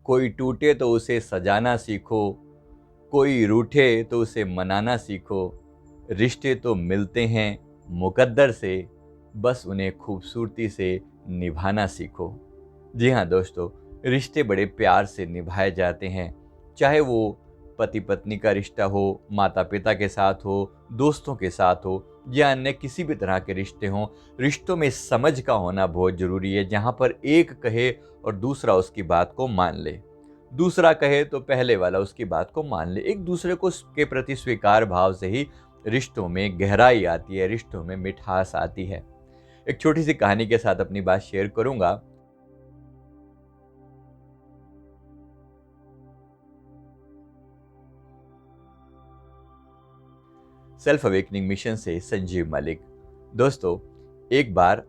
कोई टूटे तो उसे सजाना सीखो, कोई रूठे तो उसे मनाना सीखो। रिश्ते तो मिलते हैं मुकद्दर से, बस उन्हें खूबसूरती से निभाना सीखो। जी हाँ दोस्तों, रिश्ते बड़े प्यार से निभाए जाते हैं, चाहे वो पति पत्नी का रिश्ता हो, माता पिता के साथ हो, दोस्तों के साथ हो या अन्य किसी भी तरह के रिश्ते हों। रिश्तों में समझ का होना बहुत ज़रूरी है, जहाँ पर एक कहे और दूसरा उसकी बात को मान ले, दूसरा कहे तो पहले वाला उसकी बात को मान ले। एक दूसरे को के प्रति स्वीकार भाव से ही रिश्तों में गहराई आती है, रिश्तों में मिठास आती है। एक छोटी सी कहानी के साथ अपनी बात शेयर करूंगा। सेल्फ अवेकनिंग मिशन से संजीव मलिक। दोस्तों, एक बार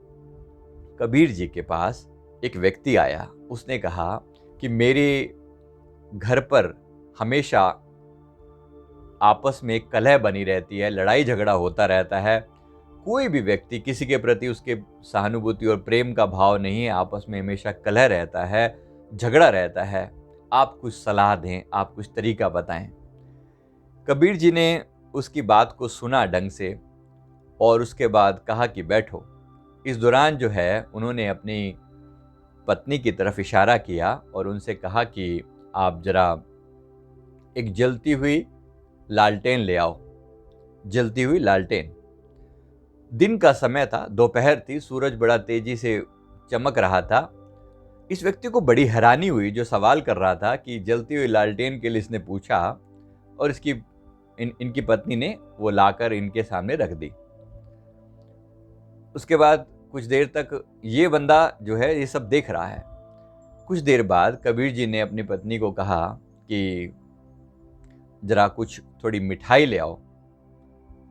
कबीर जी के पास एक व्यक्ति आया। उसने कहा कि मेरे घर पर हमेशा आपस में कलह बनी रहती है, लड़ाई झगड़ा होता रहता है। कोई भी व्यक्ति किसी के प्रति उसके सहानुभूति और प्रेम का भाव नहीं है, आपस में हमेशा कलह रहता है, झगड़ा रहता है। आप कुछ सलाह दें, आप कुछ तरीका बताएं। कबीर जी ने उसकी बात को सुना ढंग से और उसके बाद कहा कि बैठो। इस दौरान जो है उन्होंने अपनी पत्नी की तरफ इशारा किया और उनसे कहा कि आप जरा एक जलती हुई लालटेन ले आओ। जलती हुई लालटेन। दिन का समय था, दोपहर थी, सूरज बड़ा तेजी से चमक रहा था। इस व्यक्ति को बड़ी हैरानी हुई जो सवाल कर रहा था कि जलती हुई लालटेन के लिए इसने पूछा, और इनकी पत्नी ने वो लाकर इनके सामने रख दी। उसके बाद कुछ देर तक ये बंदा जो है ये सब देख रहा है। कुछ देर बाद कबीर जी ने अपनी पत्नी को कहा कि जरा कुछ थोड़ी मिठाई ले आओ।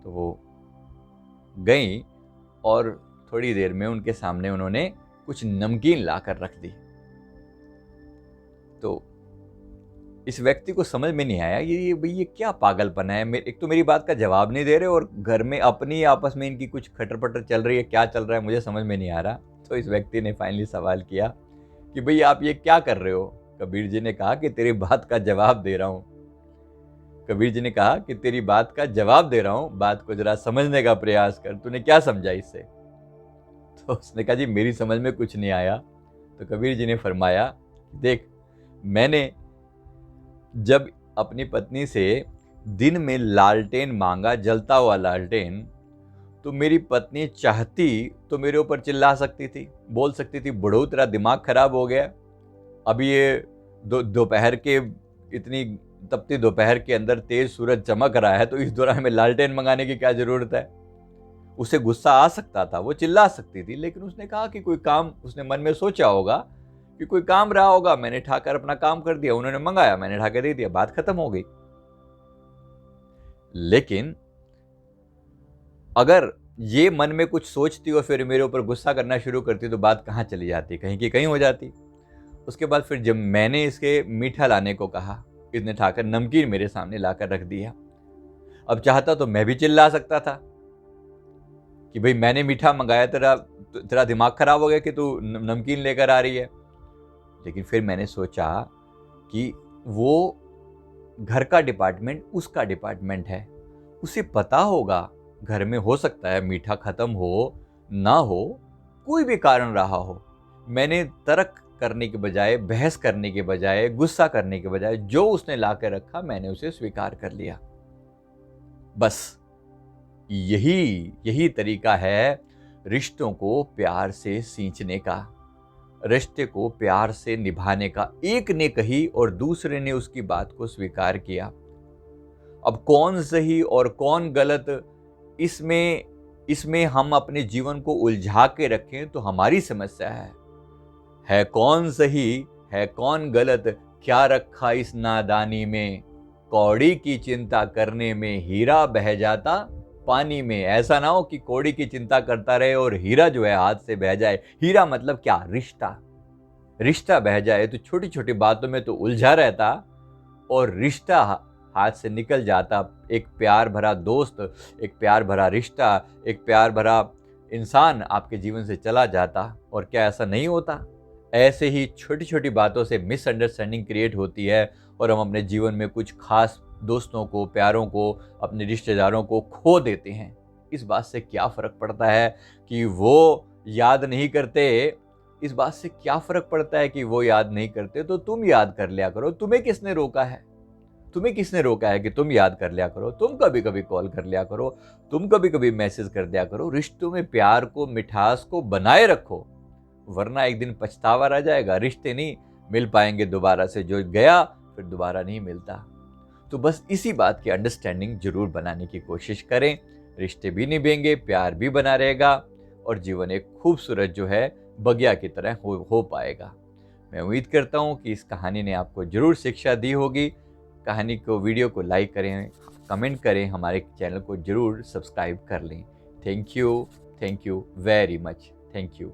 तो वो गई और थोड़ी देर में उनके सामने उन्होंने कुछ नमकीन लाकर रख दी। तो इस व्यक्ति को समझ में नहीं आया ये क्या पागलपना है। एक तो मेरी बात का जवाब नहीं दे रहे और घर में अपनी आपस में इनकी कुछ खटर पटर चल रही है, क्या चल रहा है मुझे समझ में नहीं आ रहा। तो इस व्यक्ति ने फाइनली सवाल किया कि भाई आप ये क्या कर रहे हो। कबीर जी ने कहा कि तेरी बात का जवाब दे रहा हूं। कबीर जी ने कहा कि तेरी बात का जवाब दे रहा हूं, बात को जरा समझने का प्रयास कर, तूने क्या समझा इससे। तो उसने कहा जी मेरी समझ में कुछ नहीं आया। तो कबीर जी ने फरमाया, देख, मैंने जब अपनी पत्नी से दिन में लालटेन मांगा, जलता हुआ लालटेन, तो मेरी पत्नी चाहती तो मेरे ऊपर चिल्ला सकती थी, बोल सकती थी बुढ़ऊ तेरा दिमाग खराब हो गया। अभी ये दोपहर के इतनी तपती दोपहर के अंदर तेज सूरज चमक रहा है, तो इस दौरान में लालटेन मंगाने की क्या जरूरत है। उसे गुस्सा आ सकता था, वो चिल्ला सकती थी, लेकिन उसने कहा कि कोई काम, उसने मन में सोचा होगा कि कोई काम रहा होगा, मैंने ठाकर अपना काम कर दिया, उन्होंने मंगाया, मैंने ठाकर दे दिया, बात खत्म हो गई। लेकिन अगर ये मन में कुछ सोचती और फिर मेरे ऊपर गुस्सा करना शुरू करती तो बात कहाँ चली जाती, कहीं की कहीं हो जाती। उसके बाद फिर जब मैंने इसके मीठा लाने को कहा, इसने ठाकर नमकीन मेरे सामने लाकर रख दिया। अब चाहता तो मैं भी चिल्ला सकता था कि भाई मैंने मीठा मंगाया, तेरा दिमाग खराब हो गया कि तू नमकीन लेकर आ रही है। लेकिन फिर मैंने सोचा कि वो घर का डिपार्टमेंट उसका डिपार्टमेंट है, उसे पता होगा घर में हो सकता है मीठा खत्म हो ना हो, कोई भी कारण रहा हो। मैंने तर्क करने के बजाय, बहस करने के बजाय, गुस्सा करने के बजाय जो उसने ला कर रखा मैंने उसे स्वीकार कर लिया। बस यही तरीका है रिश्तों को प्यार से सींचने का, रिश्ते को प्यार से निभाने का। एक ने कही और दूसरे ने उसकी बात को स्वीकार किया। अब कौन सही और कौन गलत, इसमें हम अपने जीवन को उलझा के रखें तो हमारी समस्या है कौन सही, है कौन गलत, क्या रखा इस नादानी में, कौड़ी की चिंता करने में हीरा बह जाता पानी में। ऐसा ना हो कि कौड़ी की चिंता करता रहे और हीरा जो है हाथ से बह जाए। हीरा मतलब क्या, रिश्ता बह जाए। तो छोटी छोटी बातों में तो उलझा रहता और रिश्ता हाथ से निकल जाता। एक प्यार भरा दोस्त, एक प्यार भरा रिश्ता, एक प्यार भरा इंसान आपके जीवन से चला जाता। और क्या ऐसा नहीं होता, ऐसे ही छोटी छोटी बातों से मिसअंडरस्टैंडिंग क्रिएट होती है और हम अपने जीवन में कुछ खास दोस्तों को, प्यारों को, अपने रिश्तेदारों को खो देते हैं। इस बात से क्या फ़र्क पड़ता है कि वो याद नहीं करते, इस बात से क्या फ़र्क पड़ता है कि वो याद नहीं करते, तो तुम याद कर लिया करो। तुम्हें किसने रोका है? तुम्हें किसने रोका है कि तुम याद कर लिया करो? तुम कभी-कभी कॉल कर लिया करो, तुम कभी-कभी मैसेज कर दिया करो। रिश्तों में प्यार को, मिठास को बनाए रखो, वरना एक दिन पछतावा रह जाएगा। रिश्ते नहीं मिल पाएंगे दोबारा से, जो गया फिर दोबारा नहीं मिलता। तो बस इसी बात की अंडरस्टैंडिंग जरूर बनाने की कोशिश करें। रिश्ते भी निभेंगे, प्यार भी बना रहेगा और जीवन एक खूबसूरत जो है बगिया की तरह हो पाएगा। मैं उम्मीद करता हूँ कि इस कहानी ने आपको जरूर शिक्षा दी होगी। कहानी को, वीडियो को लाइक करें, कमेंट करें, हमारे चैनल को जरूर सब्सक्राइब कर लें। Thank you very much. Thank you.